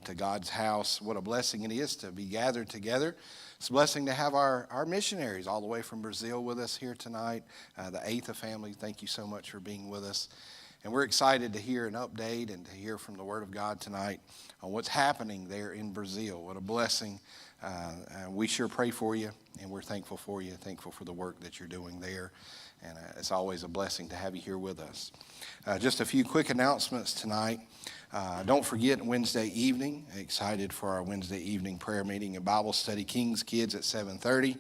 to God's house. What a blessing it is to be gathered together. It's a blessing to have our missionaries all the way from Brazil with us here tonight. The Aitha family, thank you so much for being with us. And we're excited to hear an update and to hear from the Word of God tonight on what's happening there in Brazil. What a blessing. We sure pray for you, and we're thankful for you, thankful for the work that you're doing there. And it's always a blessing to have you here with us. Just a few quick announcements tonight. Don't forget Wednesday evening. Excited for our Wednesday evening prayer meeting and Bible study, King's Kids at 7:30.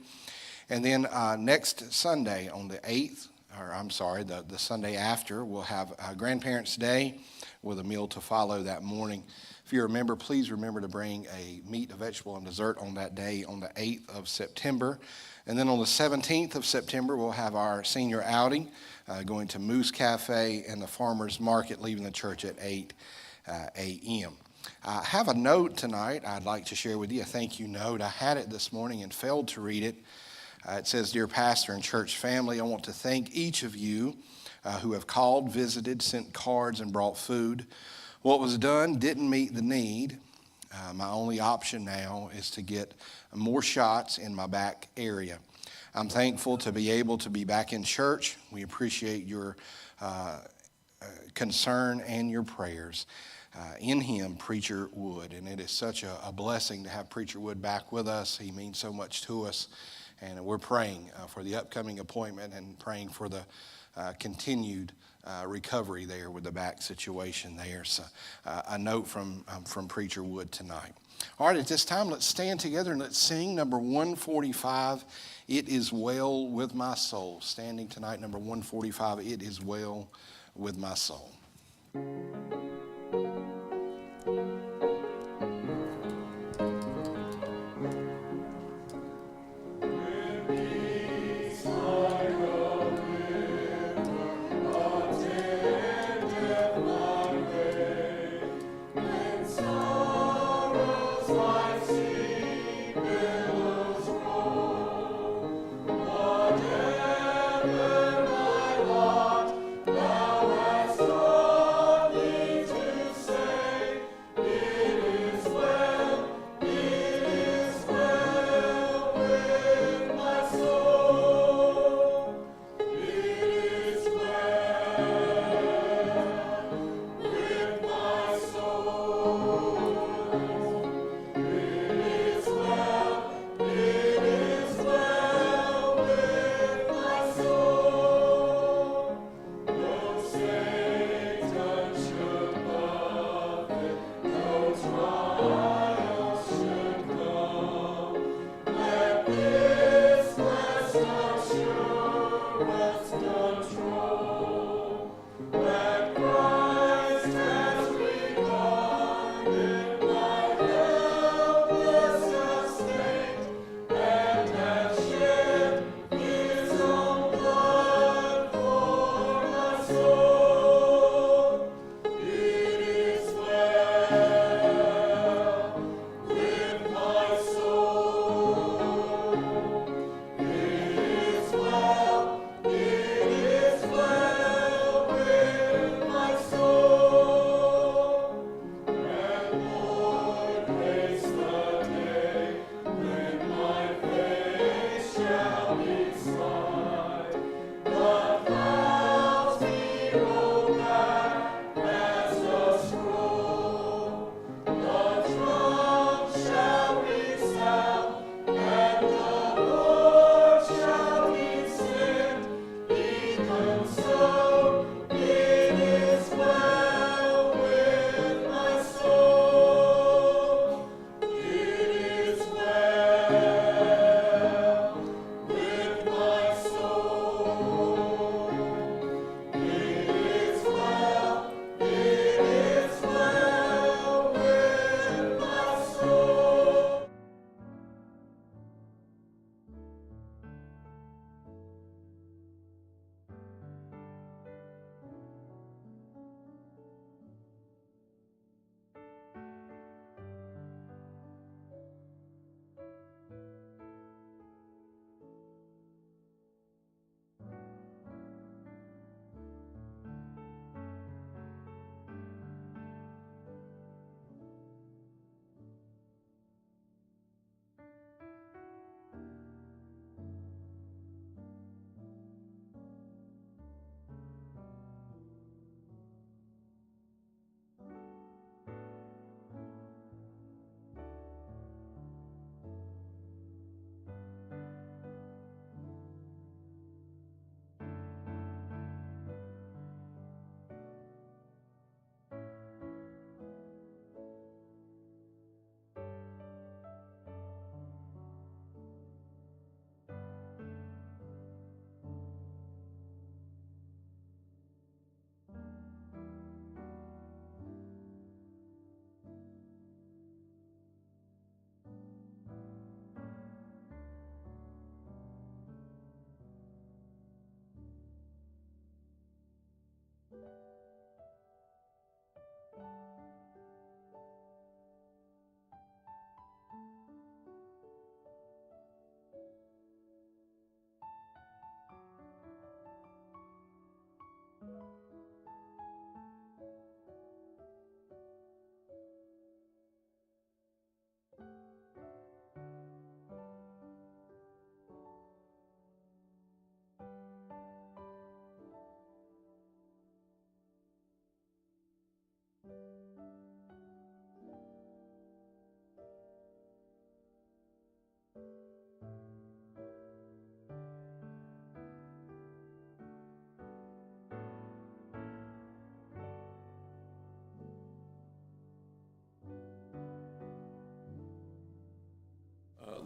And then next Sunday on the 8th, the Sunday after, we'll have Grandparents' Day with a meal to follow that morning. If you remember, please remember to bring a meat, a vegetable, and dessert on that day on the 8th of September. And then on the 17th of September, we'll have our senior outing, going to Moose Cafe and the Farmers Market, leaving the church at 8 a.m. I have a note tonight I'd like to share with you, a thank you note. I had it this morning and failed to read it. It says, "Dear Pastor and church family, I want to thank each of you who have called, visited, sent cards, and brought food. What was done didn't meet the need. My only option now is to get more shots in my back area. I'm thankful to be able to be back in church. We appreciate your concern and your prayers. In him, Preacher Wood." And it is such a blessing to have Preacher Wood back with us. He means so much to us. And we're praying for the upcoming appointment and praying for the continued recovery there with the back situation there. So a note from Preacher Wood tonight. All right, at this time, let's stand together and let's sing number 145, "It Is Well With My Soul." Standing tonight, number 145, "It Is Well With My Soul." Whatever my lot thou hast taught me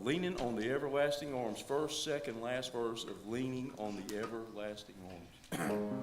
Leaning on the Everlasting Arms. First, second, last verse of Leaning on the Everlasting Arms.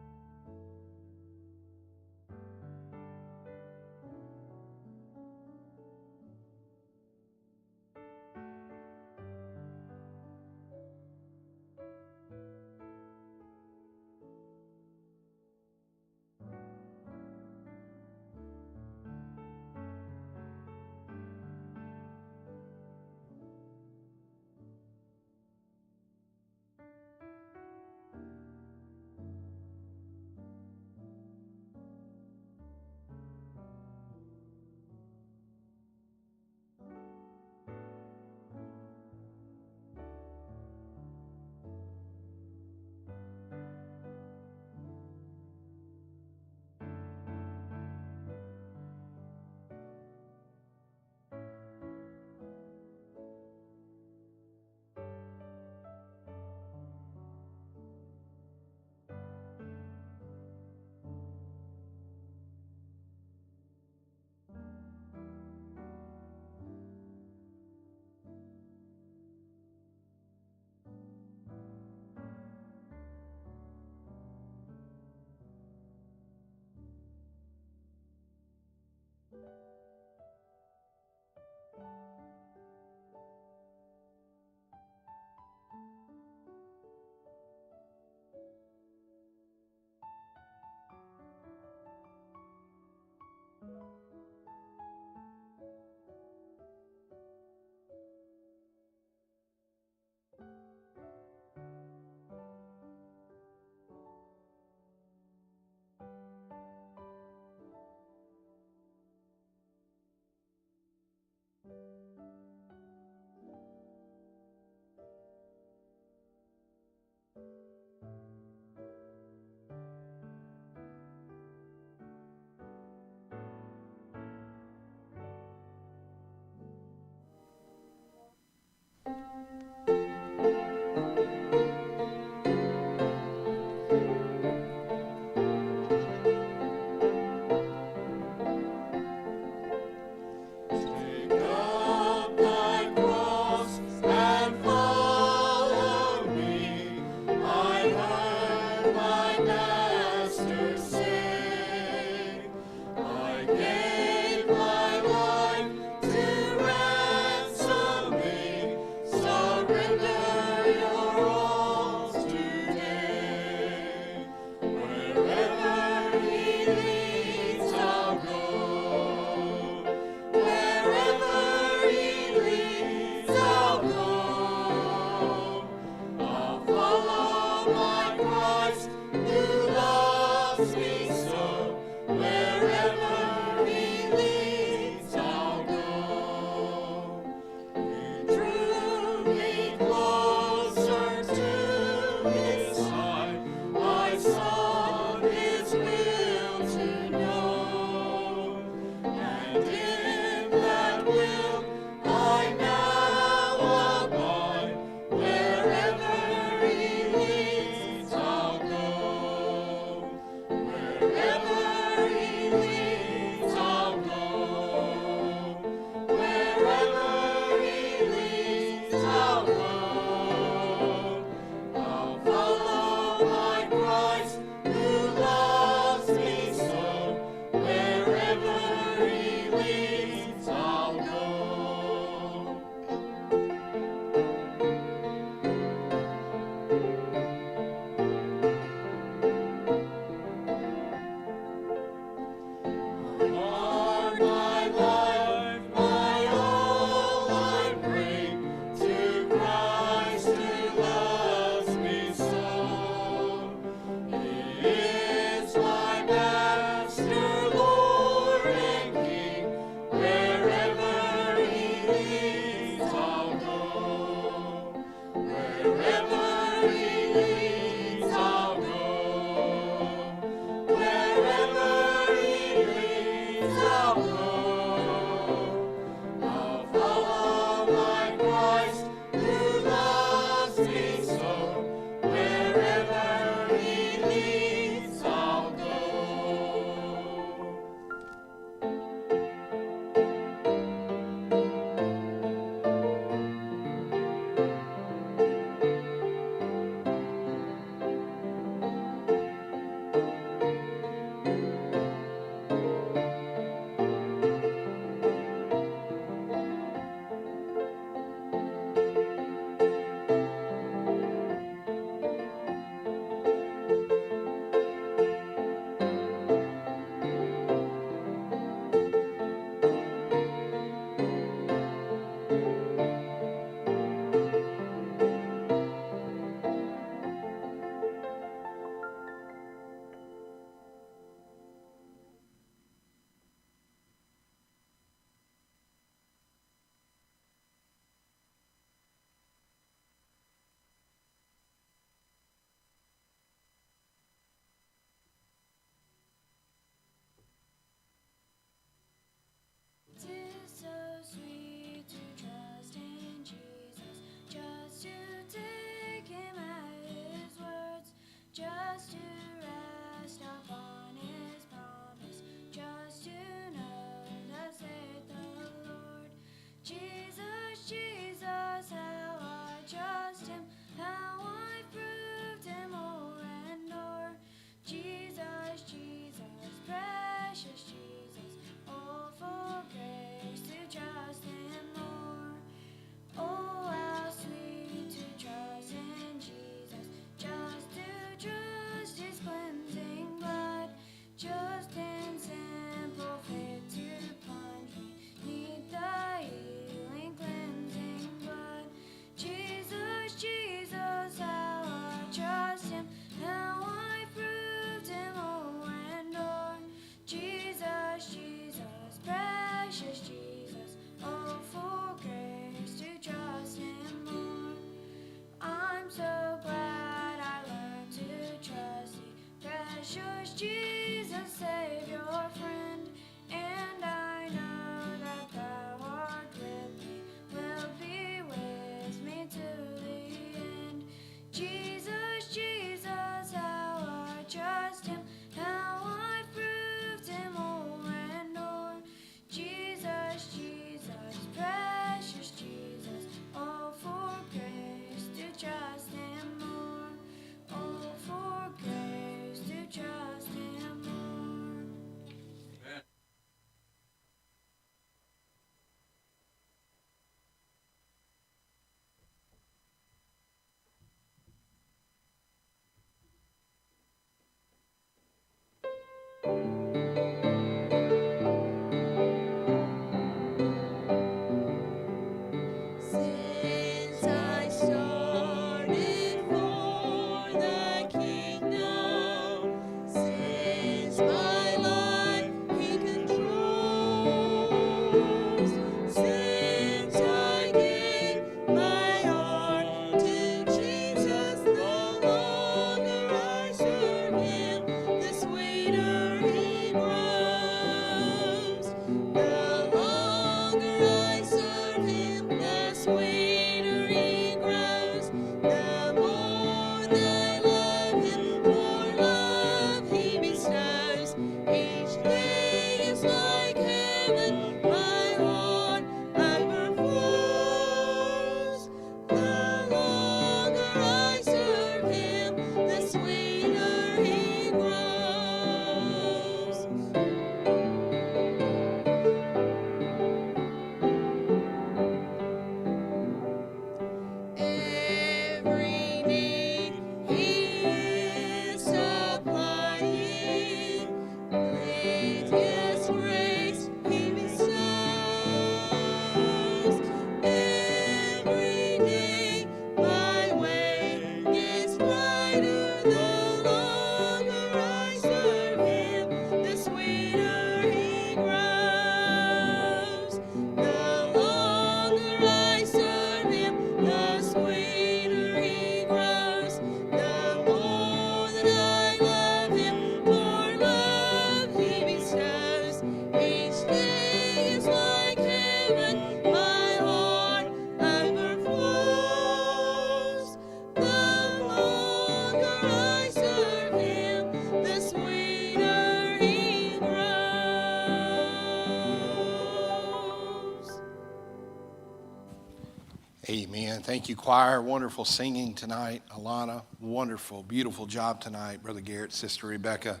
Thank you, choir. Wonderful singing tonight. Alana, wonderful, beautiful job tonight. Brother Garrett, Sister Rebecca,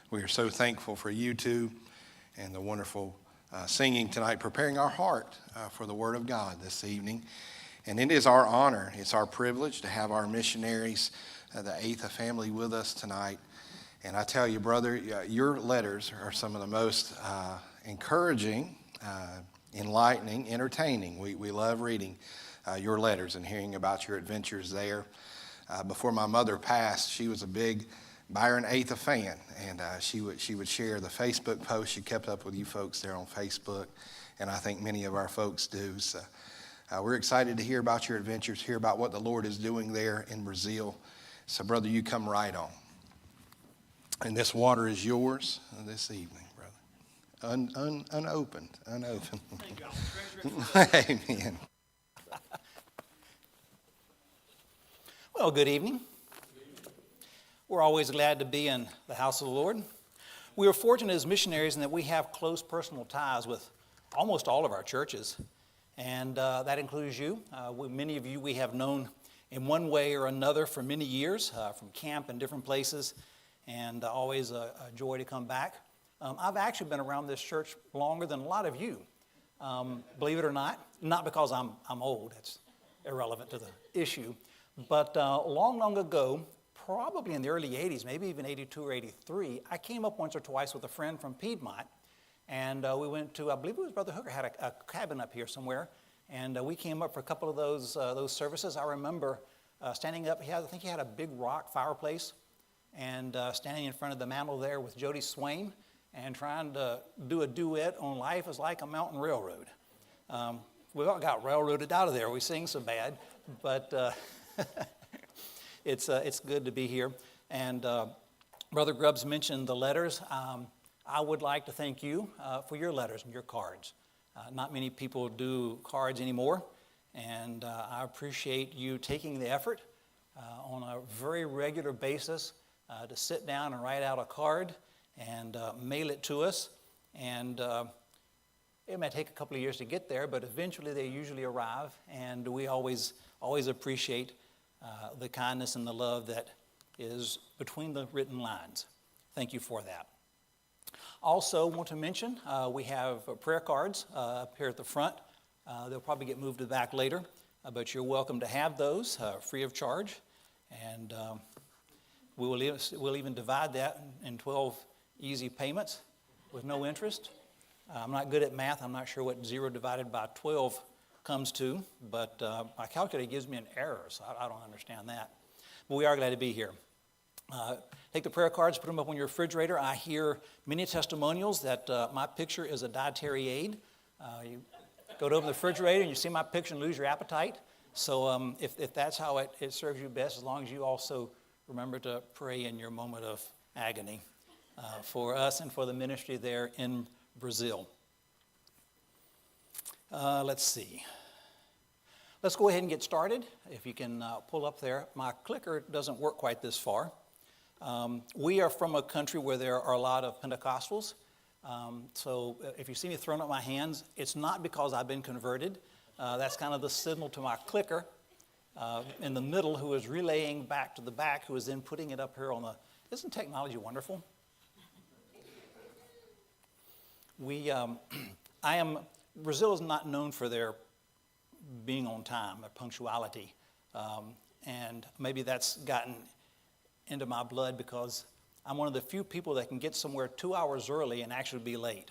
we are so thankful for you two and the wonderful singing tonight, preparing our heart for the Word of God this evening. And it is our honor, it's our privilege to have our missionaries, the Eighth family, with us tonight. And I tell you, brother, your letters are some of the most encouraging, enlightening, entertaining. We love reading your letters and hearing about your adventures there. Before my mother passed, she was a big Byron Eighth fan, and she would share the Facebook posts. She kept up with you folks there on Facebook, and I think many of our folks do. So we're excited to hear about your adventures, hear about what the Lord is doing there in Brazil. So, brother, you come right on. And this water is yours this evening, brother. Unopened. Thank you. Amen. Well, good evening. We're always glad to be in the house of the Lord. We are fortunate as missionaries in that we have close personal ties with almost all of our churches, and that includes you. Many of you we have known in one way or another for many years, from camp and different places, and always a joy to come back. I've actually been around this church longer than a lot of you, believe it or not because I'm old. That's irrelevant to the issue. But long ago, probably in the early 80s, maybe even 82 or 83, I came up once or twice with a friend from Piedmont, and we went to, I believe it was Brother Hooker, had a cabin up here somewhere, and we came up for a couple of those services. I remember standing up, I think he had a big rock fireplace, and standing in front of the mantel there with Jody Swain, and trying to do a duet on Life is Like a Mountain Railroad. We all got railroaded out of there. We sing so bad, but it's good to be here. And Brother Grubbs mentioned the letters. I would like to thank you for your letters and your cards. Not many people do cards anymore, and I appreciate you taking the effort on a very regular basis to sit down and write out a card and mail it to us. And it may take a couple of years to get there, but eventually they usually arrive, and we always appreciate the kindness and the love that is between the written lines. Thank you for that. Also want to mention we have prayer cards up here at the front. They'll probably get moved to the back later, but you're welcome to have those free of charge. And we'll even divide that in 12 easy payments with no interest. I'm not good at math. I'm not sure what 0 divided by 12 comes to, but my calculator gives me an error, so I don't understand that. But we are glad to be here. Take the prayer cards, put them up on your refrigerator. I hear many testimonials that my picture is a dietary aid. You go to open the refrigerator and you see my picture and lose your appetite. So if that's how it serves you best, as long as you also remember to pray in your moment of agony for us and for the ministry there in Brazil. Let's see. Let's go ahead and get started. If you can pull up there. My clicker doesn't work quite this far. We are from a country where there are a lot of Pentecostals. So if you see me throwing up my hands, it's not because I've been converted. That's kind of the signal to my clicker in the middle, who is relaying back to the back, who is then putting it up here on the... Isn't technology wonderful? Brazil is not known for their being on time, their punctuality. And maybe that's gotten into my blood because I'm one of the few people that can get somewhere 2 hours early and actually be late.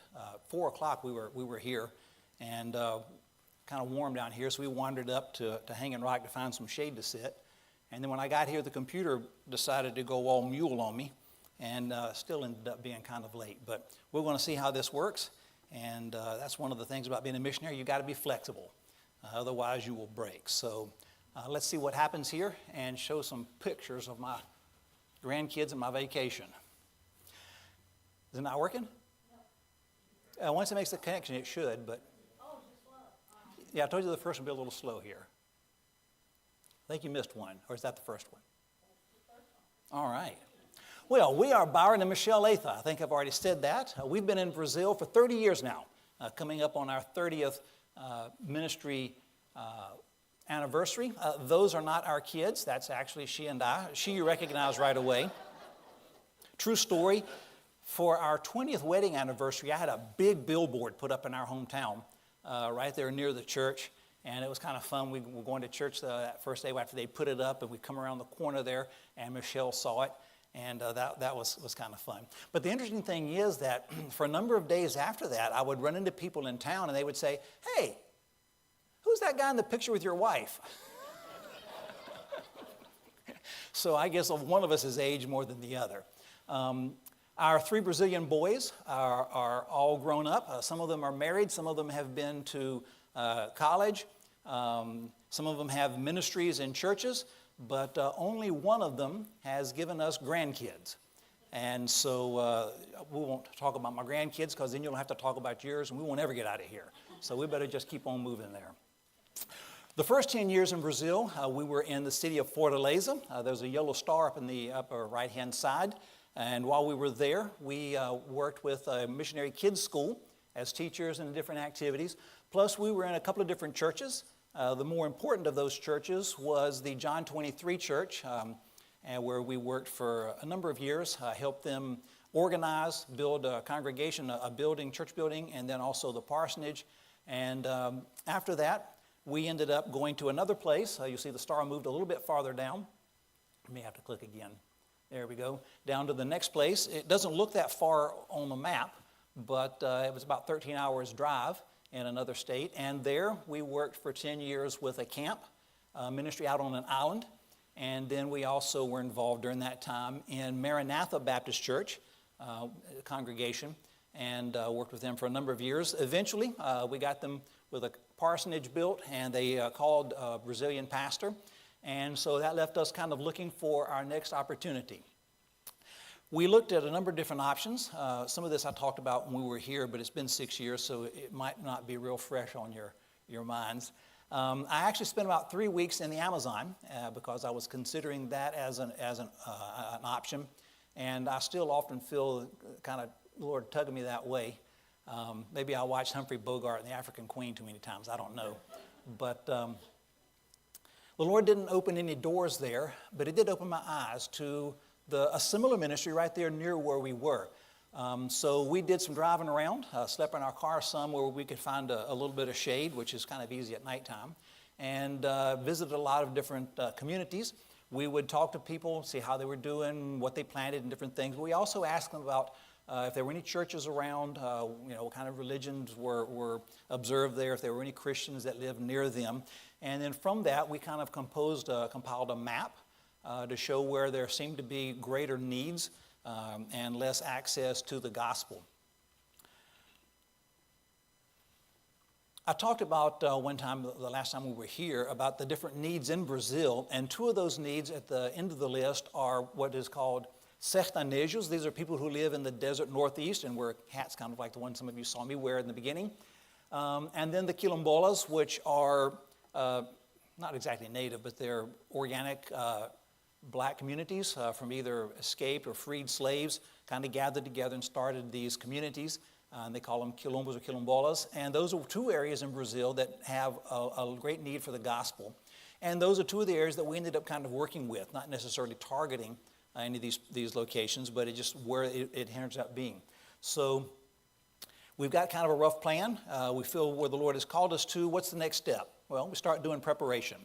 4 o'clock we were here, and kind of warm down here, so we wandered up to Hanging Rock to find some shade to sit. And then when I got here, the computer decided to go all mule on me, and still ended up being kind of late. But we're going to see how this works, and that's one of the things about being a missionary. You've got to be flexible, otherwise you will break. So let's see what happens here and show some pictures of my grandkids and my vacation. Is it not working? No. Once it makes the connection, it should, but... Oh, just slow. Yeah, I told you the first one would be a little slow here. I think you missed one, or is that the first one? All right. Well, we are Byron and Michelle Atha. I think I've already said that. We've been in Brazil for 30 years now, coming up on our 30th ministry anniversary. Those are not our kids. That's actually she and I. She you recognize right away. True story. For our 20th wedding anniversary, I had a big billboard put up in our hometown, right there near the church. And it was kind of fun. We were going to church that first day after they put it up, and we come around the corner there, and Michelle saw it. And that was kind of fun. But the interesting thing is that for a number of days after that, I would run into people in town, and they would say, "Hey, who's that guy in the picture with your wife?" So I guess one of us is aged more than the other. Our 3 Brazilian boys are all grown up. Some of them are married. Some of them have been to college. Some of them have ministries in churches. But only one of them has given us grandkids. And so we won't talk about my grandkids because then you'll have to talk about yours and we won't ever get out of here. So we better just keep on moving there. The first 10 years in Brazil, we were in the city of Fortaleza. There's a yellow star up in the upper right-hand side. And while we were there, we worked with a missionary kids school as teachers in different activities. Plus, we were in a couple of different churches. The more important of those churches was the John 23 Church, and where we worked for a number of years, helped them organize, build a congregation, a building, church building, and then also the parsonage. And after that, we ended up going to another place. You see the star moved a little bit farther down. I may have to click again. There we go. Down to the next place. It doesn't look that far on the map, but it was about 13 hours drive in another state. And there we worked for 10 years with a camp ministry out on an island. And then we also were involved during that time in Maranatha Baptist Church congregation and worked with them for a number of years. Eventually, we got them with a parsonage built, and they called a Brazilian pastor. And so that left us kind of looking for our next opportunity. We looked at a number of different options. Some of this I talked about when we were here, but it's been 6 years, so it might not be real fresh on your minds. I actually spent about 3 weeks in the Amazon because I was considering that as an option, and I still often feel kind of Lord tugging me that way. Maybe I watched Humphrey Bogart and the African Queen too many times. I don't know, but the Lord didn't open any doors there, but it did open my eyes to a similar ministry right there near where we were. So we did some driving around, slept in our car some where we could find a little bit of shade, which is kind of easy at nighttime, and visited a lot of different communities. We would talk to people, see how they were doing, what they planted, and different things. We also asked them about if there were any churches around, what kind of religions were observed there, if there were any Christians that lived near them. And then from that, we kind of compiled a map to show where there seemed to be greater needs and less access to the gospel. I talked about one time, the last time we were here, about the different needs in Brazil, and 2 of those needs at the end of the list are what is called sertanejos. These are people who live in the desert northeast and wear hats kind of like the one some of you saw me wear in the beginning. And then the quilombolas, which are not exactly native, but they're organic black communities from either escaped or freed slaves, kind of gathered together and started these communities. They call them quilombos or quilombolas. And those are 2 areas in Brazil that have a great need for the gospel. And those are 2 of the areas that we ended up kind of working with, not necessarily targeting any of these locations, but it just where it ends up being. So we've got kind of a rough plan. We feel where the Lord has called us to. What's the next step? Well, we start doing preparation.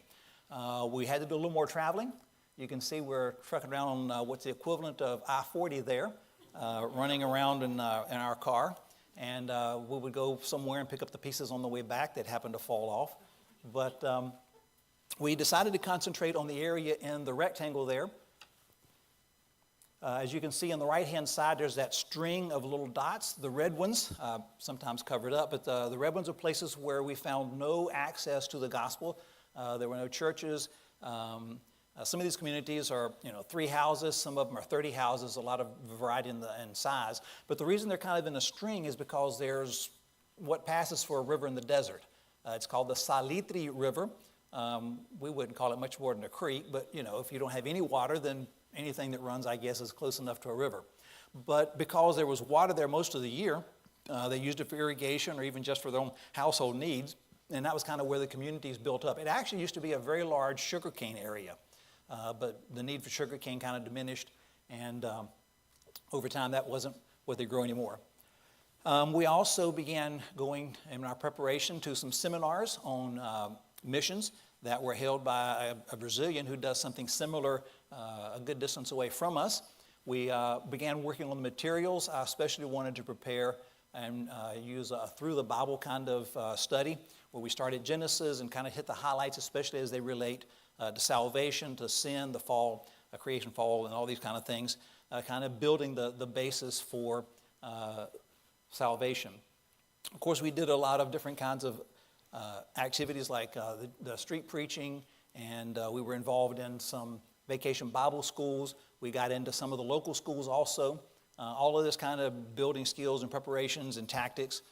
We had to do a little more traveling. You can see we're trucking around on what's the equivalent of I-40 there, running around in our car. And we would go somewhere and pick up the pieces on the way back that happened to fall off. But we decided to concentrate on the area in the rectangle there. As you can see on the right-hand side, there's that string of little dots. The red ones, sometimes covered up, but the red ones are places where we found no access to the gospel. There were no churches. Some of these communities are, 3 houses. Some of them are 30 houses, a lot of variety in size. But the reason they're kind of in a string is because there's what passes for a river in the desert. It's called the Salitre River. We wouldn't call it much more than a creek, but, if you don't have any water, then anything that runs, I guess, is close enough to a river. But because there was water there most of the year, they used it for irrigation or even just for their own household needs. And that was kind of where the communities built up. It actually used to be a very large sugarcane area, but the need for sugarcane kind of diminished, and over time that wasn't what they grow anymore. We also began going in our preparation to some seminars on missions that were held by a Brazilian who does something similar a good distance away from us. We began working on the materials. I especially wanted to prepare and use a through the Bible kind of study, where we started Genesis and kind of hit the highlights, especially as they relate to salvation, to sin, the fall, creation fall, and all these kind of things, kind of building the basis for salvation. Of course, we did a lot of different kinds of activities like the street preaching, and we were involved in some vacation Bible schools. We got into some of the local schools also. All of this kind of building skills and preparations and tactics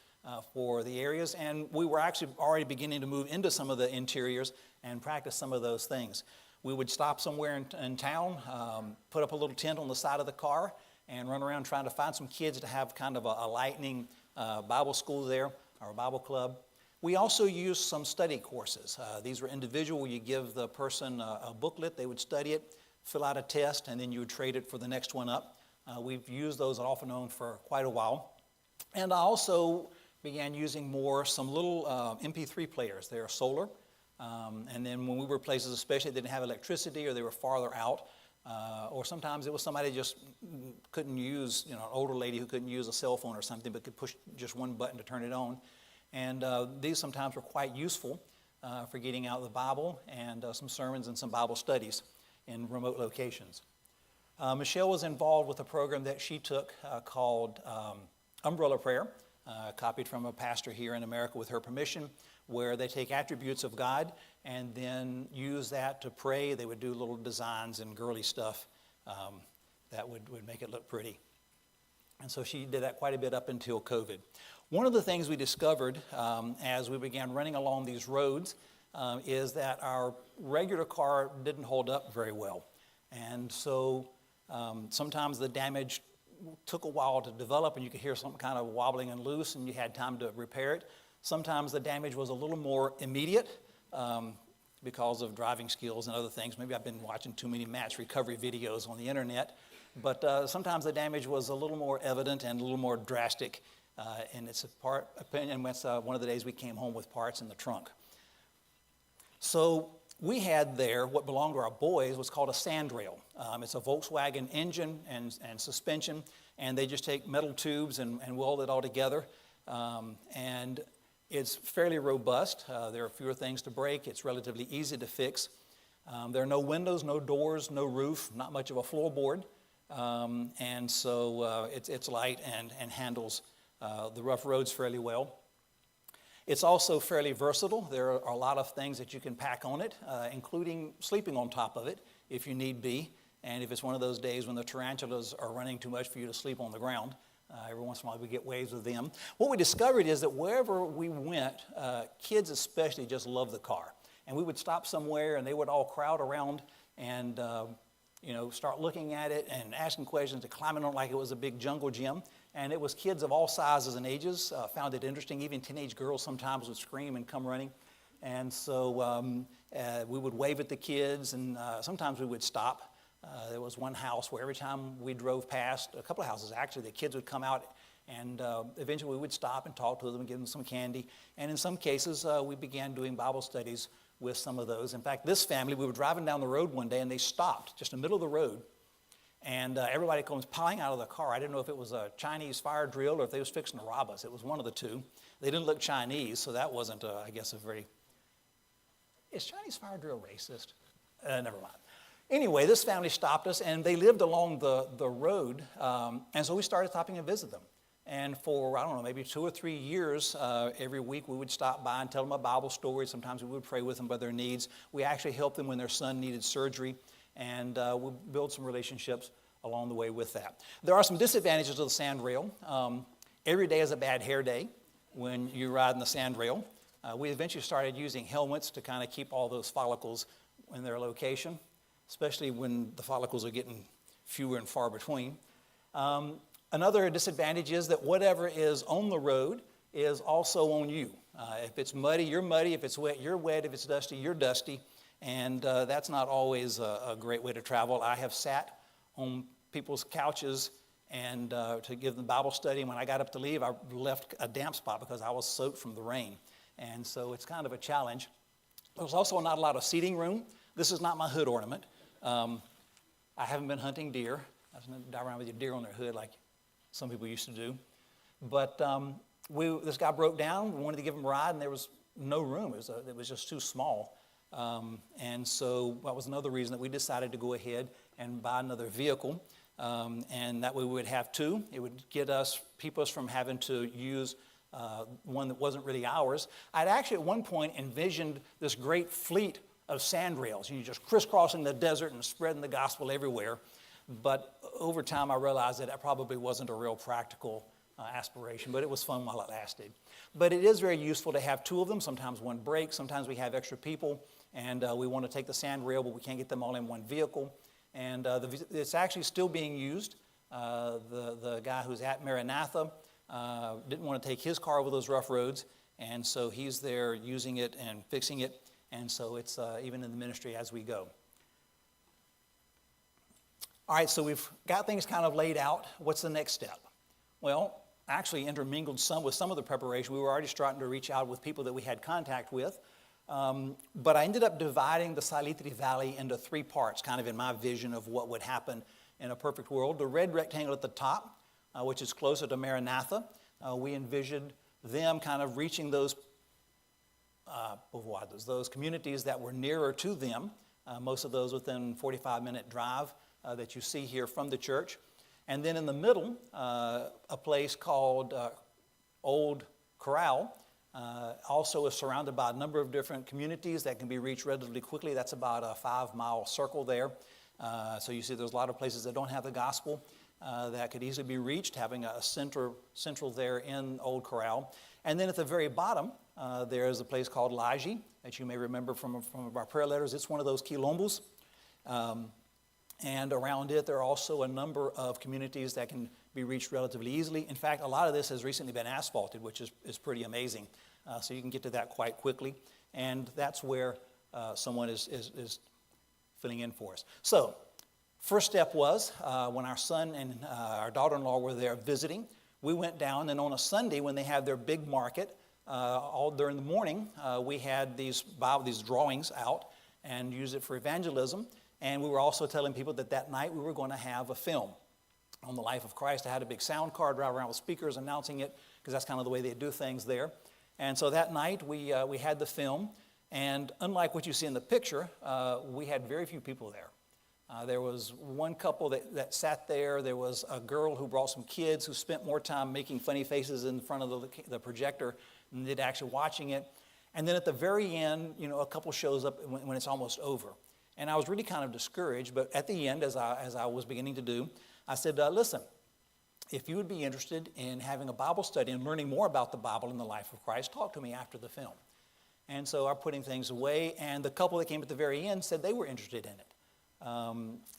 for the areas. And we were actually already beginning to move into some of the interiors and practice some of those things. We would stop somewhere in town, put up a little tent on the side of the car, and run around trying to find some kids to have kind of a lightning Bible school there, or a Bible club. We also used some study courses. These were individual. You give the person a booklet, they would study it, fill out a test, and then you would trade it for the next one up. We've used those off and on for quite a while. And I also began using some little MP3 players. They're solar. And then when we were places, especially that didn't have electricity or they were farther out, or sometimes it was somebody just couldn't use, an older lady who couldn't use a cell phone or something, but could push just one button to turn it on. And these sometimes were quite useful for getting out the Bible and some sermons and some Bible studies in remote locations. Michelle was involved with a program that she took called Umbrella Prayer, copied from a pastor here in America with her permission, where they take attributes of God and then use that to pray. They would do little designs and girly stuff that would make it look pretty. And so she did that quite a bit up until COVID. One of the things we discovered as we began running along these roads is that our regular car didn't hold up very well. And so sometimes the damage took a while to develop, and you could hear something kind of wobbling and loose, and you had time to repair it. Sometimes the damage was a little more immediate because of driving skills and other things. Maybe I've been watching too many match recovery videos on the internet. But sometimes the damage was a little more evident and a little more drastic. And it's opinion, it's one of the days we came home with parts in the trunk. So we had there what belonged to our boys was called a sandrail. It's a Volkswagen engine and suspension, and they just take metal tubes and weld it all together. And it's fairly robust. There are fewer things to break. It's relatively easy to fix. There are no windows, no doors, no roof, not much of a floorboard. And so it's light and handles the rough roads fairly well. It's also fairly versatile. There are a lot of things that you can pack on it, including sleeping on top of it if you need be. And if it's one of those days when the tarantulas are running too much for you to sleep on the ground, every once in a while we get waves with them. What we discovered is that wherever we went, kids especially just loved the car. And we would stop somewhere and they would all crowd around and start looking at it and asking questions and climbing on it like it was a big jungle gym. And it was kids of all sizes and ages found it interesting. Even teenage girls sometimes would scream and come running. And so we would wave at the kids, and sometimes we would stop. There was one house where every time we drove past, a couple of houses actually, the kids would come out, and eventually we would stop and talk to them and give them some candy. And in some cases, we began doing Bible studies with some of those. In fact, this family, we were driving down the road one day, and they stopped just in the middle of the road. And everybody comes piling out of the car. I didn't know if it was a Chinese fire drill or if they was fixing to rob us. It was one of the two. They didn't look Chinese, so that wasn't, I guess, a very... Is Chinese fire drill racist? Never mind. Anyway, this family stopped us, and they lived along the road, and so we started stopping and visit them. And for, I don't know, maybe 2 or 3 years, every week we would stop by and tell them a Bible story. Sometimes we would pray with them about their needs. We actually helped them when their son needed surgery, and we'll build some relationships along the way with that. There are some disadvantages of the sandrail. Every day is a bad hair day when you ride in the sandrail. We eventually started using helmets to kind of keep all those follicles in their location, especially when the follicles are getting fewer and far between. Another disadvantage is that whatever is on the road is also on you. If it's muddy, you're muddy. If it's wet, you're wet. If it's dusty, you're dusty. And that's not always a great way to travel. I have sat on people's couches and to give them Bible study. And when I got up to leave, I left a damp spot because I was soaked from the rain. And so it's kind of a challenge. There's also not a lot of seating room. This is not my hood ornament. I haven't been hunting deer. I don't drive around with a deer on their hood like some people used to do. But this guy broke down. We wanted to give him a ride, and there was no room. It was just too small. And so that was another reason that we decided to go ahead and buy another vehicle. And that way we would have two. It would keep us from having to use one that wasn't really ours. I'd actually at one point envisioned this great fleet of sandrails, just crisscrossing the desert and spreading the gospel everywhere. But over time I realized that probably wasn't a real practical aspiration, but it was fun while it lasted. But it is very useful to have two of them. Sometimes one breaks, sometimes we have extra people, and we want to take the sandrail, but we can't get them all in one vehicle. And it's actually still being used. The guy who's at Maranatha didn't want to take his car over those rough roads, and so he's there using it and fixing it, and so it's even in the ministry as we go. All right, so we've got things kind of laid out. What's the next step? Well, actually intermingled with some of the preparation. We were already starting to reach out with people that we had contact with, but I ended up dividing the Salitri Valley into three parts, kind of in my vision of what would happen in a perfect world. The red rectangle at the top, which is closer to Maranatha, we envisioned them kind of reaching those communities that were nearer to them, most of those within 45-minute drive that you see here from the church. And then in the middle, a place called Old Corral also is surrounded by a number of different communities that can be reached relatively quickly. That's about a 5-mile circle there. So you see there's a lot of places that don't have the gospel that could easily be reached, having a central there in Old Corral. And then at the very bottom, there is a place called Laji that you may remember from our prayer letters. It's one of those quilombos. And around it, there are also a number of communities that can be reached relatively easily. In fact, a lot of this has recently been asphalted, which is pretty amazing. So you can get to that quite quickly. And that's where someone is filling in for us. So first step was when our son and our daughter-in-law were there visiting, we went down, and on a Sunday when they have their big market, all during the morning, we had these drawings out and used it for evangelism. And we were also telling people that night we were going to have a film on the life of Christ. I had a big sound card, drive around with speakers announcing it, because that's kind of the way they do things there. And so that night we had the film, and unlike what you see in the picture, we had very few people there. There was one couple that sat there. There was a girl who brought some kids who spent more time making funny faces in front of the projector than did actually watching it. And then at the very end, a couple shows up when it's almost over. And I was really kind of discouraged, but at the end, as I was beginning to do, I said, listen, if you would be interested in having a Bible study and learning more about the Bible and the life of Christ, talk to me after the film. And so I'm putting things away, and the couple that came at the very end said they were interested in it.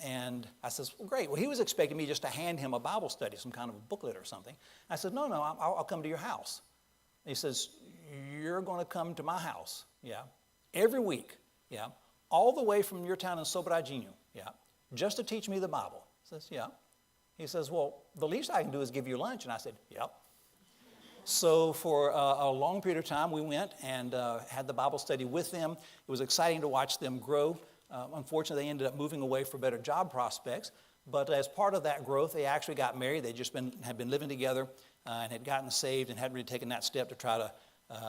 And I said, well, great. Well, he was expecting me just to hand him a Bible study, some kind of a booklet or something. I said, no, I'll come to your house. He says, you're going to come to my house, yeah, every week, yeah, all the way from your town in Sobradinho, yeah, just to teach me the Bible. I says, yeah. He says, well, the least I can do is give you lunch. And I said, yep. So for a long period of time, we went and had the Bible study with them. It was exciting to watch them grow. Unfortunately, they ended up moving away for better job prospects. But as part of that growth, they actually got married. They just had been living together and had gotten saved and hadn't really taken that step to try to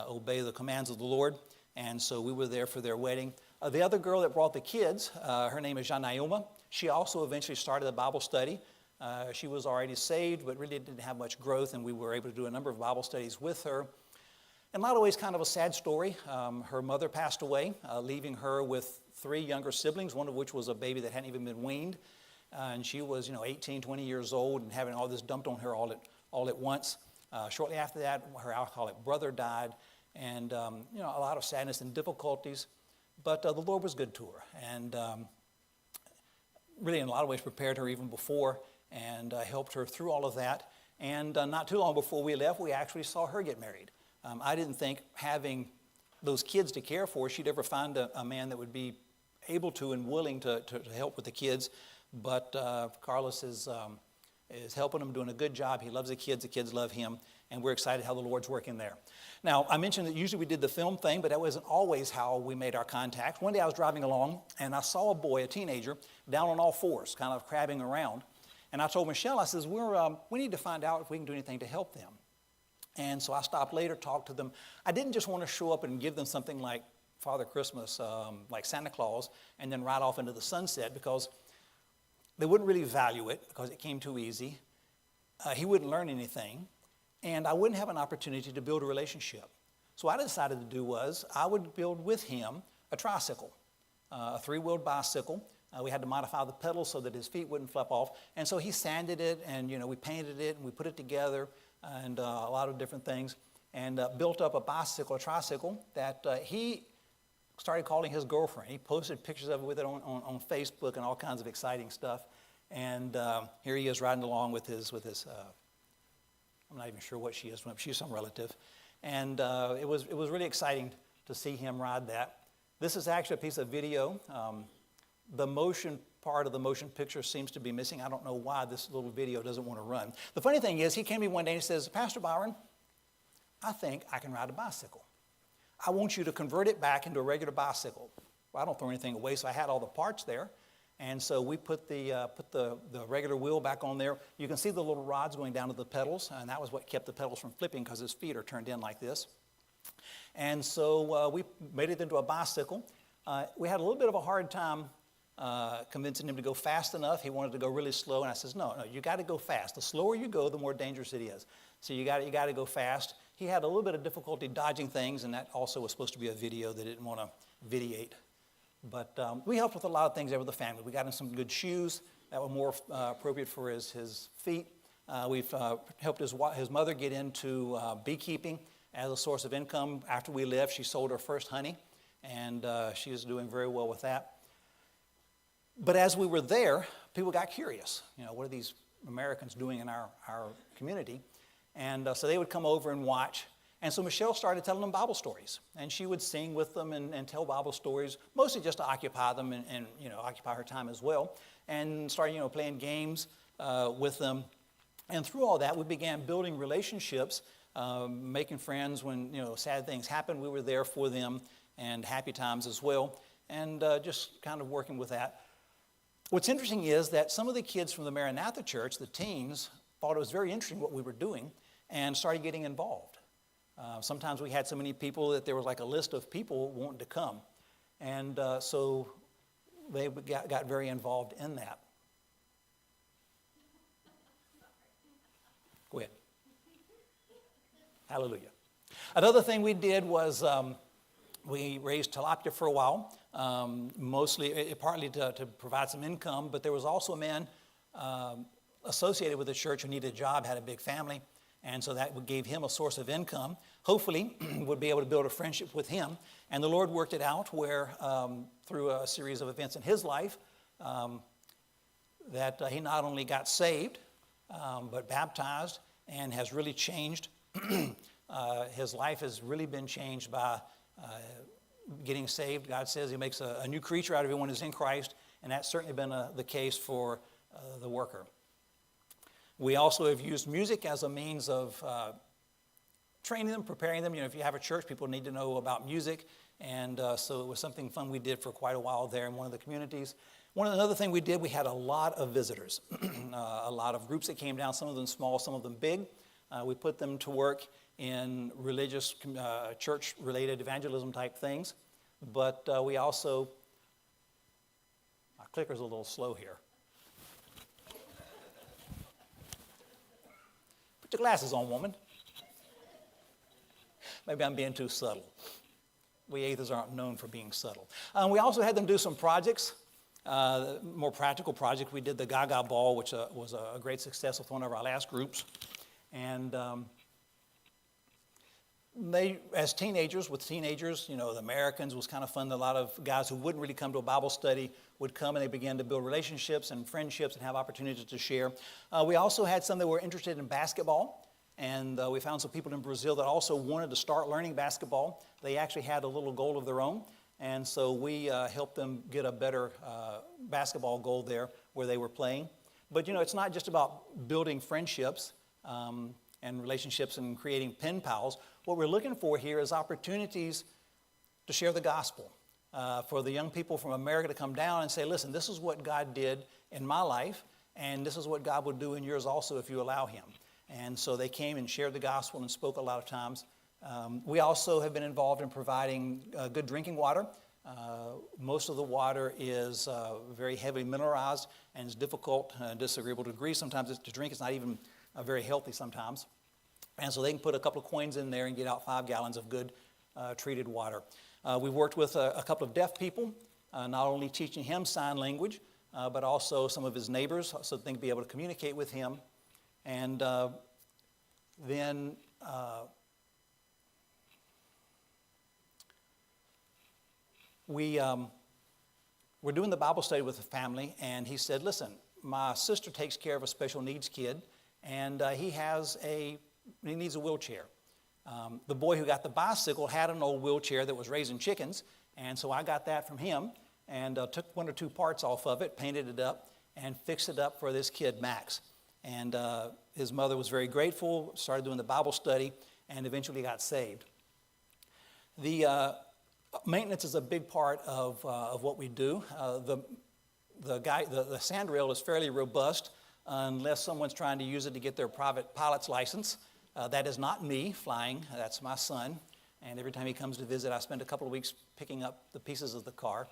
obey the commands of the Lord. And so we were there for their wedding. The other girl that brought the kids, her name is Janaima. She also eventually started a Bible study. She was already saved, but really didn't have much growth, and we were able to do a number of Bible studies with her. In a lot of ways, kind of a sad story. Her mother passed away, leaving her with 3 younger siblings, one of which was a baby that hadn't even been weaned. And she was, 18, 20 years old, and having all this dumped on her all at once. Shortly after that, her alcoholic brother died, and a lot of sadness and difficulties. But the Lord was good to her, and really in a lot of ways prepared her even before, and helped her through all of that. And not too long before we left, we actually saw her get married. I didn't think having those kids to care for, she'd ever find a man that would be able to and willing to help with the kids. But Carlos is helping them, doing a good job. He loves the kids love him, and we're excited how the Lord's working there. Now, I mentioned that usually we did the film thing, but that wasn't always how we made our contact. One day I was driving along, and I saw a boy, a teenager, down on all fours, kind of crabbing around. And I told Michelle, I says, we need to find out if we can do anything to help them. And so I stopped later, talked to them. I didn't just want to show up and give them something like Father Christmas, like Santa Claus, and then ride off into the sunset, because they wouldn't really value it because it came too easy. He wouldn't learn anything, and I wouldn't have an opportunity to build a relationship. So what I decided to do was I would build with him a tricycle, a three-wheeled bicycle. We had to modify the pedals so that his feet wouldn't flip off. And so he sanded it, and we painted it, and we put it together, and a lot of different things, and built up a tricycle that he started calling his girlfriend. He posted pictures of it with it on Facebook and all kinds of exciting stuff. And here he is riding along with his I'm not even sure what she is. She's some relative. And it was really exciting to see him ride that. This is actually a piece of video. The motion part of the motion picture seems to be missing. I don't know why this little video doesn't want to run. The funny thing is, he came to me one day and he says, Pastor Byron, I think I can ride a bicycle. I want you to convert it back into a regular bicycle. Well, I don't throw anything away, so I had all the parts there. And so we put the regular wheel back on there. You can see the little rods going down to the pedals, and that was what kept the pedals from flipping because his feet are turned in like this. And so we made it into a bicycle. We had a little bit of a hard time convincing him to go fast enough. He wanted to go really slow, and I says, no, you got to go fast. The slower you go, the more dangerous it is. So you got to go fast. He had a little bit of difficulty dodging things, and that also was supposed to be a video that didn't want to videate. But we helped with a lot of things there with the family. We got him some good shoes that were more appropriate for his feet. We've helped his mother get into beekeeping as a source of income. After we left, she sold her first honey, and she is doing very well with that. But as we were there, people got curious. What are these Americans doing in our community? And so they would come over and watch. And so Michelle started telling them Bible stories. And she would sing with them and tell Bible stories, mostly just to occupy them and occupy her time as well. And started, playing games with them. And through all that, we began building relationships, making friends when, sad things happened. We were there for them, and happy times as well. And just kind of working with that. What's interesting is that some of the kids from the Maranatha Church, the teens, thought it was very interesting what we were doing and started getting involved. Sometimes we had so many people that there was like a list of people wanting to come. And so they got very involved in that. Go ahead. Hallelujah. Another thing we did was we raised tilapia for a while, partly to provide some income, but there was also a man associated with the church who needed a job, had a big family, and so that gave him a source of income. Hopefully, would be able to build a friendship with him, and the Lord worked it out where, through a series of events in his life, that he not only got saved, but baptized, and has really changed. His life has really been changed by getting saved. God says he makes a new creature out of everyone who's in Christ, and that's certainly been the case for the worker. We also have used music as a means of training them, preparing them. If you have a church, people need to know about music, and so it was something fun we did for quite a while there in one of the communities. Another thing we did, we had a lot of visitors, a lot of groups that came down, some of them small, some of them big. We put them to work in religious, church-related evangelism type things. But we also, my clicker's a little slow here. Put your glasses on, woman. Maybe I'm being too subtle. We atheists aren't known for being subtle. We also had them do some projects, more practical projects. We did the Gaga Ball, which was a great success with one of our last groups. And they, as teenagers, the Americans was kind of fun. A lot of guys who wouldn't really come to a Bible study would come, and they began to build relationships and friendships and have opportunities to share. We also had some that were interested in basketball, And we found some people in Brazil that also wanted to start learning basketball. They actually had a little goal of their own. And so we helped them get a better basketball goal there where they were playing. But, it's not just about building friendships and relationships and creating pen pals. What we're looking for here is opportunities to share the gospel. For the young people from America to come down and say, listen, this is what God did in my life, and this is what God will do in yours also if you allow him. And so they came and shared the gospel and spoke a lot of times. We also have been involved in providing good drinking water. Most of the water is very heavily mineralized and is difficult, disagreeable to degrees. Sometimes to drink, it's not even very healthy sometimes. And so they can put a couple of coins in there and get out 5 gallons of good treated water. We've worked with a couple of deaf people, not only teaching him sign language, but also some of his neighbors so they can be able to communicate with him. And then we're doing the Bible study with the family, and he said, listen, my sister takes care of a special needs kid, and he needs a wheelchair. The boy who got the bicycle had an old wheelchair that was raising chickens, and so I got that from him and took 1 or 2 parts off of it, painted it up, and fixed it up for this kid, Max. And his mother was very grateful, started doing the Bible study, and eventually got saved. The maintenance is a big part of what we do. The sandrail is fairly robust unless someone's trying to use it to get their private pilot's license. That is not me flying, that's my son. And every time he comes to visit, I spend a couple of weeks picking up the pieces of the car.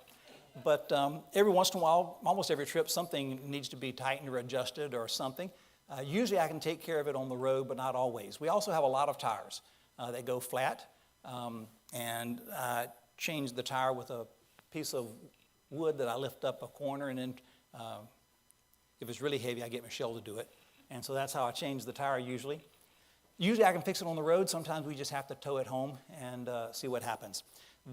But every once in a while, almost every trip, something needs to be tightened or adjusted or something. Usually I can take care of it on the road, but not always. We also have a lot of tires that go flat. And I change the tire with a piece of wood that I lift up a corner, and then if it's really heavy, I get Michelle to do it. And so that's how I change the tire usually. Usually I can fix it on the road. Sometimes we just have to tow it home and see what happens.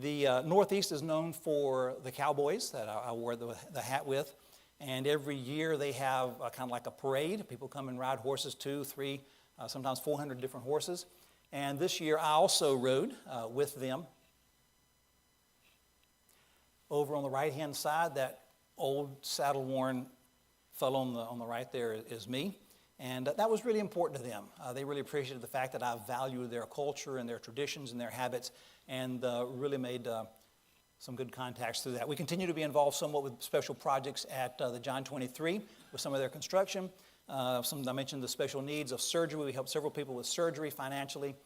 The Northeast is known for the cowboys that I wore the hat with. And every year they have kind of like a parade. People come and ride horses, 200, 300, sometimes 400 different horses. And this year I also rode with them. Over on the right-hand side, that old saddle-worn fellow on the right there is me. And that was really important to them. They really appreciated the fact that I valued their culture and their traditions and their habits, and really made some good contacts through that. We continue to be involved somewhat with special projects at the John 23 with some of their construction. I mentioned the special needs of surgery. We help several people with surgery financially.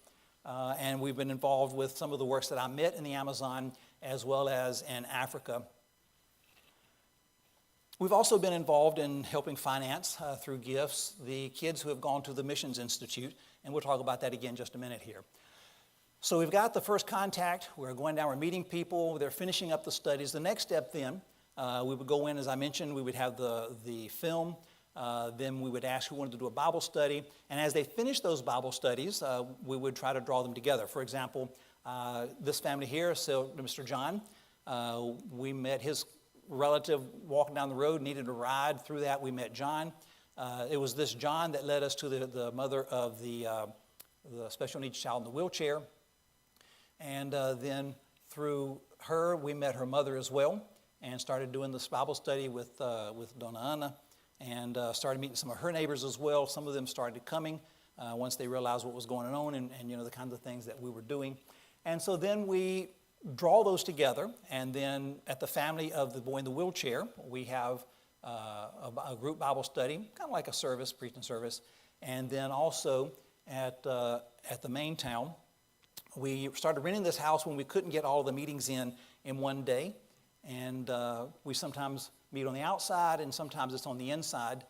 And we've been involved with some of the works that I met in the Amazon as well as in Africa. We've also been involved in helping finance through gifts the kids who have gone to the Missions Institute, and we'll talk about that again in just a minute here. So we've got the first contact. We're going down, we're meeting people, they're finishing up the studies. The next step then, we would go in, as I mentioned, we would have the film, then we would ask who wanted to do a Bible study, and as they finish those Bible studies, we would try to draw them together. For example, this family here, so Mr. John, we met his relative walking down the road, needed a ride. Through that, we met John. It was this John that led us to the mother of the special needs child in the wheelchair. And then through her, we met her mother as well and started doing this Bible study with Donna Anna, and started meeting some of her neighbors as well. Some of them started coming once they realized what was going on and the kinds of things that we were doing. And so then we draw those together, and then at the family of the boy in the wheelchair, we have a group Bible study, kind of like a service, preaching service. And then also at the main town, we started renting this house when we couldn't get all the meetings in one day. And we sometimes meet on the outside, and sometimes it's on the inside,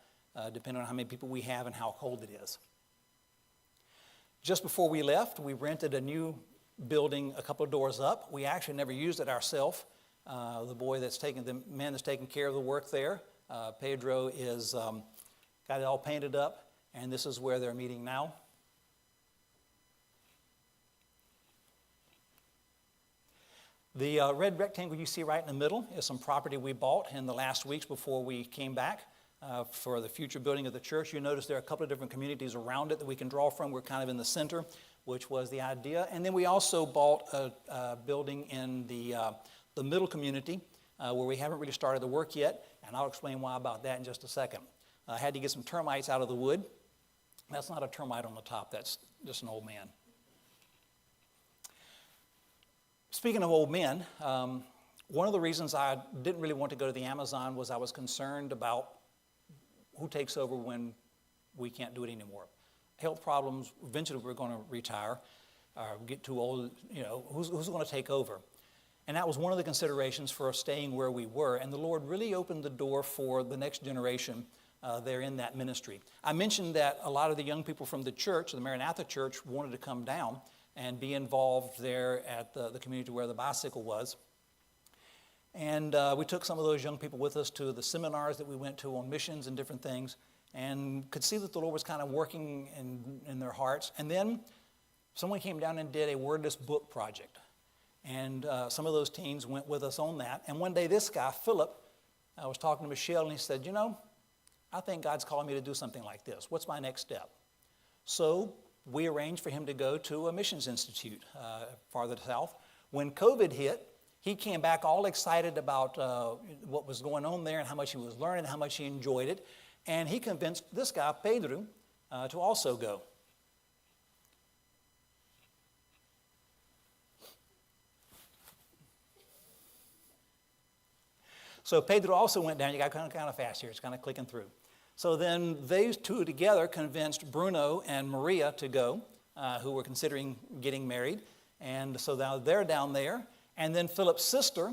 depending on how many people we have and how cold it is. Just before we left, we rented a new building a couple of doors up. We actually never used it ourselves. The man that's taking care of the work there, Pedro, is got it all painted up, and this is where they're meeting now. The red rectangle you see right in the middle is some property we bought in the last weeks before we came back. for the future building of the church. You notice there are a couple of different communities around it that we can draw from. We're kind of in the center, which was the idea. And then we also bought a building in the middle community where we haven't really started the work yet, and I'll explain why about that in just a second. I had to get some termites out of the wood. That's not a termite on the top, that's just an old man. Speaking of old men, one of the reasons I didn't really want to go to the Amazon was I was concerned about who takes over when we can't do it anymore. Health problems, eventually we're going to retire, get too old, who's going to take over? And that was one of the considerations for us staying where we were, and the Lord really opened the door for the next generation there in that ministry. I mentioned that a lot of the young people from the church, the Maranatha Church, wanted to come down and be involved there at the community where the bicycle was. And we took some of those young people with us to the seminars that we went to on missions and different things, and could see that the Lord was kind of working in their hearts. And then someone came down and did a wordless book project. And some of those teens went with us on that. And one day this guy, Philip, I was talking to Michelle, and he said, I think God's calling me to do something like this. What's my next step? So we arranged for him to go to a missions institute farther south. When COVID hit, he came back all excited about what was going on there and how much he was learning, how much he enjoyed it. And he convinced this guy, Pedro, to also go. So Pedro also went down. You got kind of fast here. It's kind of clicking through. So then these two together convinced Bruno and Maria to go, who were considering getting married. And so now they're down there. And then Philip's sister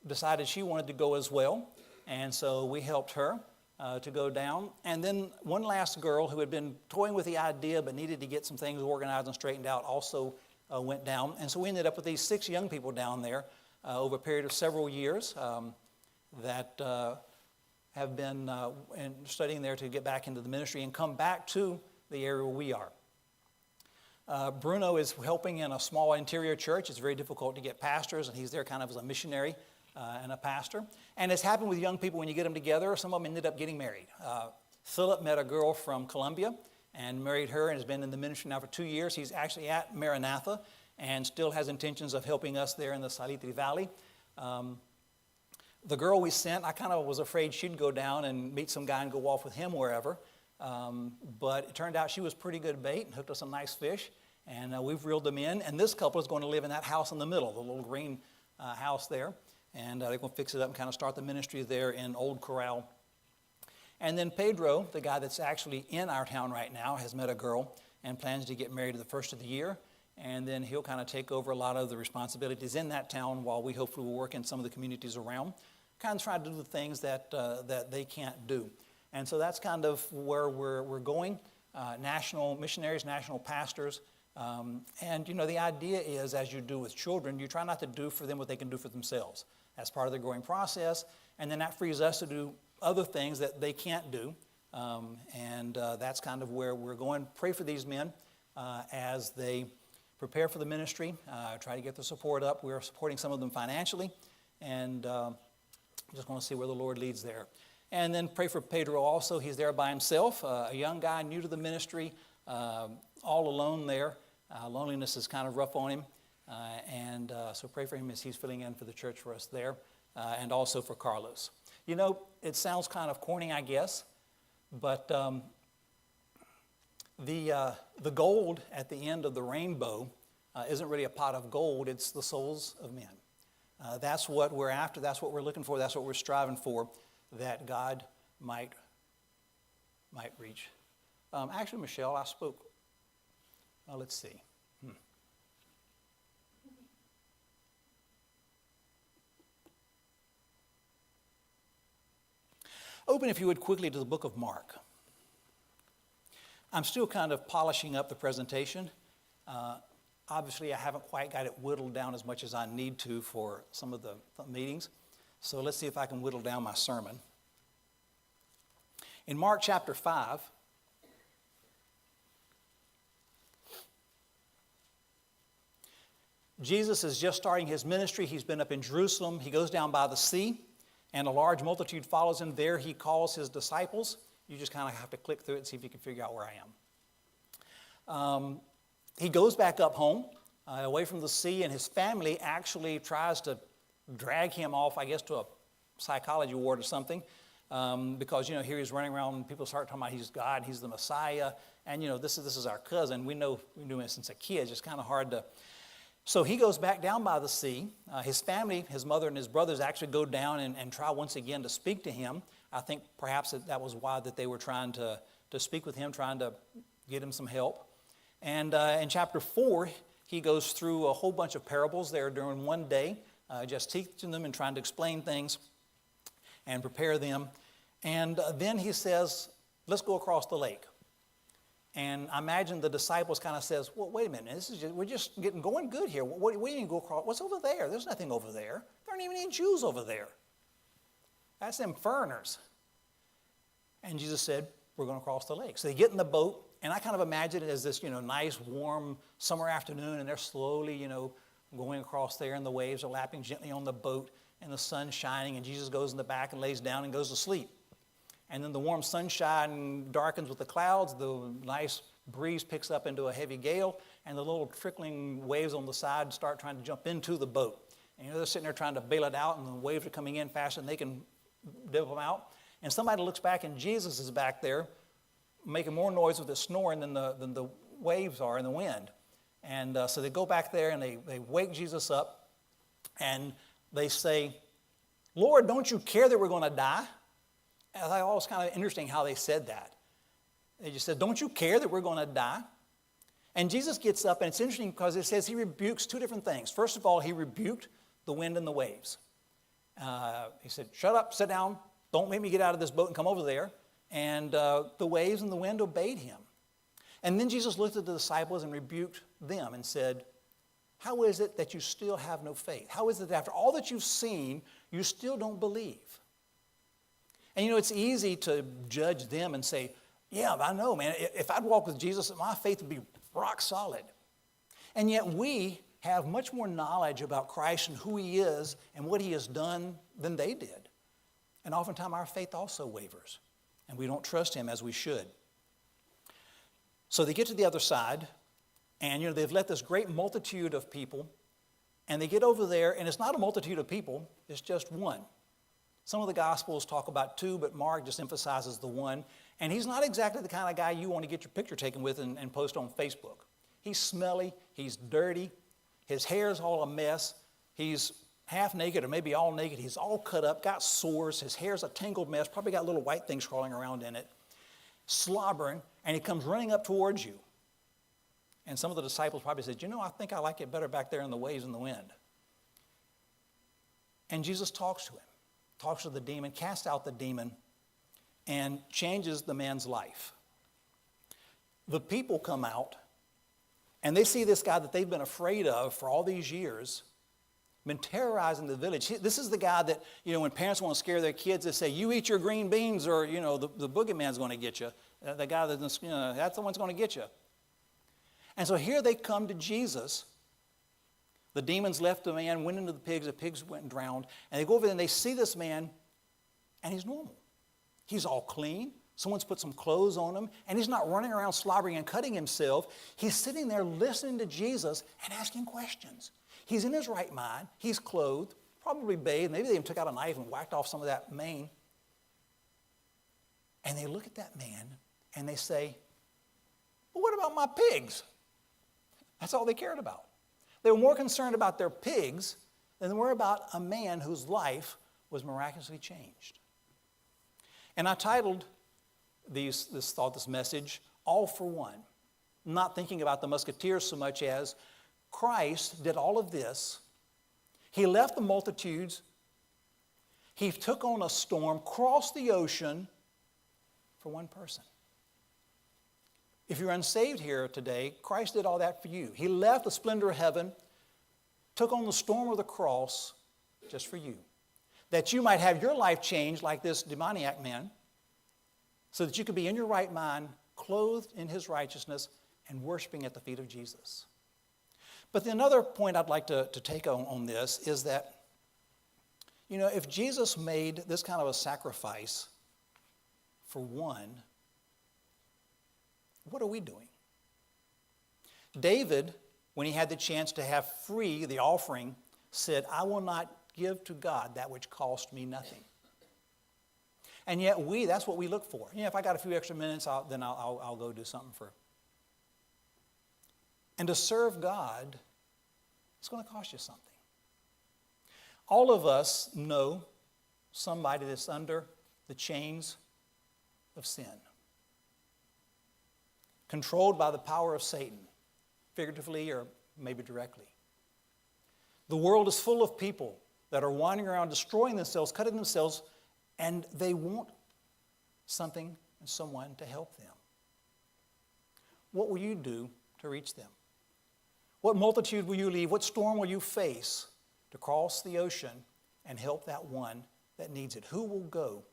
decided she wanted to go as well. And so we helped her to go down. And then one last girl who had been toying with the idea but needed to get some things organized and straightened out also went down. And so we ended up with these 6 young people down there over a period of several years that have been studying there to get back into the ministry and come back to the area where we are. Bruno is helping in a small interior church. It's very difficult to get pastors, and he's there kind of as a missionary and a pastor. And it's happened with young people when you get them together. Some of them ended up getting married. Philip met a girl from Colombia and married her and has been in the ministry now for 2 years. He's actually at Maranatha and still has intentions of helping us there in the Salitre Valley. The girl we sent, I kind of was afraid she'd go down and meet some guy and go off with him wherever. But it turned out she was pretty good bait and hooked us some nice fish. And we've reeled them in. And this couple is going to live in that house in the middle, the little green house there. And they're going to fix it up and kind of start the ministry there in Old Corral. And then Pedro, the guy that's actually in our town right now, has met a girl and plans to get married at the first of the year. And then he'll kind of take over a lot of the responsibilities in that town while we hopefully will work in some of the communities around. Kind of try to do the things that they can't do. And so that's kind of where we're going. National missionaries, national pastors. And the idea is, as you do with children, you try not to do for them what they can do for themselves. That's part of the growing process. And then that frees us to do other things that they can't do. And that's kind of where we're going. Pray for these men as they prepare for the ministry, try to get the support up. We're supporting some of them financially, and just want to see where the Lord leads there. And then pray for Pedro also. He's there by himself, a young guy new to the ministry, all alone there. Loneliness is kind of rough on him, and so pray for him as he's filling in for the church for us there, and also for Carlos. It sounds kind of corny, I guess, but the gold at the end of the rainbow isn't really a pot of gold, it's the souls of men. That's what we're after, that's what we're looking for, that's what we're striving for, that God might reach. Actually, Michelle, I spoke, let's see. Open, if you would, quickly to the book of Mark. I'm still kind of polishing up the presentation. Obviously, I haven't quite got it whittled down as much as I need to for some of the meetings. So let's see if I can whittle down my sermon. In Mark chapter 5, Jesus is just starting his ministry. He's been up in Jerusalem. He goes down by the sea, and a large multitude follows him. There he calls his disciples. You just kind of have to click through it and see if you can figure out where I am. He goes back up home, away from the sea, and his family actually tries to drag him off, I guess, to a psychology ward or something, because, here he's running around and people start talking about he's God, he's the Messiah, and, this is our cousin. We knew him since a kid. It's just kind of hard to... So he goes back down by the sea. His family, his mother and his brothers actually go down and try once again to speak to him. I think perhaps that was why that they were trying to speak with him, trying to get him some help. And in chapter 4, he goes through a whole bunch of parables there during one day, just teaching them and trying to explain things and prepare them. And then he says, let's go across the lake. And I imagine the disciples kind of says, well, wait a minute, we're just going good here. What do you mean go across? What's over there? There's nothing over there. There aren't even any Jews over there. That's them foreigners. And Jesus said, we're going to cross the lake. So they get in the boat, and I kind of imagine it as this, nice, warm summer afternoon, and they're slowly, going across there, and the waves are lapping gently on the boat, and the sun's shining, and Jesus goes in the back and lays down and goes to sleep. And then the warm sunshine darkens with the clouds, the nice breeze picks up into a heavy gale, and the little trickling waves on the side start trying to jump into the boat. And they're sitting there trying to bail it out, and the waves are coming in faster than they can dip them out. And somebody looks back, and Jesus is back there making more noise with his snoring than the waves are in the wind. And so they go back there, and they wake Jesus up, and they say, Lord, don't you care that we're going to die? I thought it was kind of interesting how they said that. They just said, don't you care that we're going to die? And Jesus gets up, and it's interesting because it says he rebukes two different things. First of all, he rebuked the wind and the waves. He said, shut up, sit down, don't make me get out of this boat and come over there. And the waves and the wind obeyed him. And then Jesus looked at the disciples and rebuked them and said, how is it that you still have no faith? How is it that after all that you've seen, you still don't believe? And it's easy to judge them and say, yeah, I know, man, if I'd walk with Jesus, my faith would be rock solid. And yet we have much more knowledge about Christ and who he is and what he has done than they did. And oftentimes our faith also wavers, and we don't trust him as we should. So they get to the other side, and they've let this great multitude of people, and they get over there, and it's not a multitude of people, it's just one. Some of the Gospels talk about two, but Mark just emphasizes the one. And he's not exactly the kind of guy you want to get your picture taken with and post on Facebook. He's smelly, he's dirty, his hair's all a mess, he's half naked or maybe all naked, he's all cut up, got sores, his hair's a tangled mess, probably got little white things crawling around in it, slobbering, and he comes running up towards you. And some of the disciples probably said, I think I like it better back there in the waves and the wind. And Jesus talks to him. Talks to the demon, casts out the demon, and changes the man's life. The people come out, and they see this guy that they've been afraid of for all these years, been terrorizing the village. This is the guy that, when parents want to scare their kids, they say, you eat your green beans or, the boogeyman's going to get you. The guy that's the one's going to get you. And so here they come to Jesus. The demons left the man, went into the pigs went and drowned. And they go over there and they see this man, and he's normal. He's all clean. Someone's put some clothes on him, and he's not running around slobbering and cutting himself. He's sitting there listening to Jesus and asking questions. He's in his right mind. He's clothed, probably bathed. Maybe they even took out a knife and whacked off some of that mane. And they look at that man, and they say, well, what about my pigs? That's all they cared about. They were more concerned about their pigs than they were about a man whose life was miraculously changed. And I titled this message, All for One, not thinking about the musketeers so much as Christ did all of this. He left the multitudes. He took on a storm, crossed the ocean for one person. If you're unsaved here today, Christ did all that for you. He left the splendor of heaven, took on the storm of the cross just for you, that you might have your life changed like this demoniac man, so that you could be in your right mind, clothed in his righteousness, and worshiping at the feet of Jesus. But the another point I'd like to take on this is that, You know, if Jesus made this kind of a sacrifice for one, what are we doing? David, when he had the chance to have free the offering, said, I will not give to God that which cost me nothing. And yet that's what we look for. You know, if I got a few extra minutes, then I'll go do something for. And to serve God, it's going to cost you something. All of us know somebody that's under the chains of sin, controlled by the power of Satan, figuratively or maybe directly. The world is full of people that are wandering around destroying themselves, cutting themselves, and they want something and someone to help them. What will you do to reach them? What multitude will you leave? What storm will you face to cross the ocean and help that one that needs it? Who will go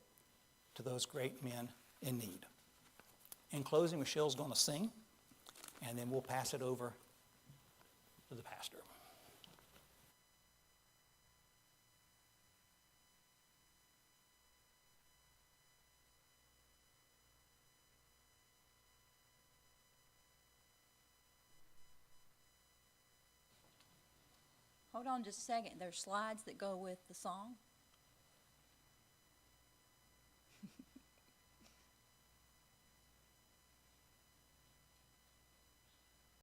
to those great men in need? In closing, Michelle's going to sing, and then we'll pass it over to the pastor. Hold on just a second. There's slides that go with the song.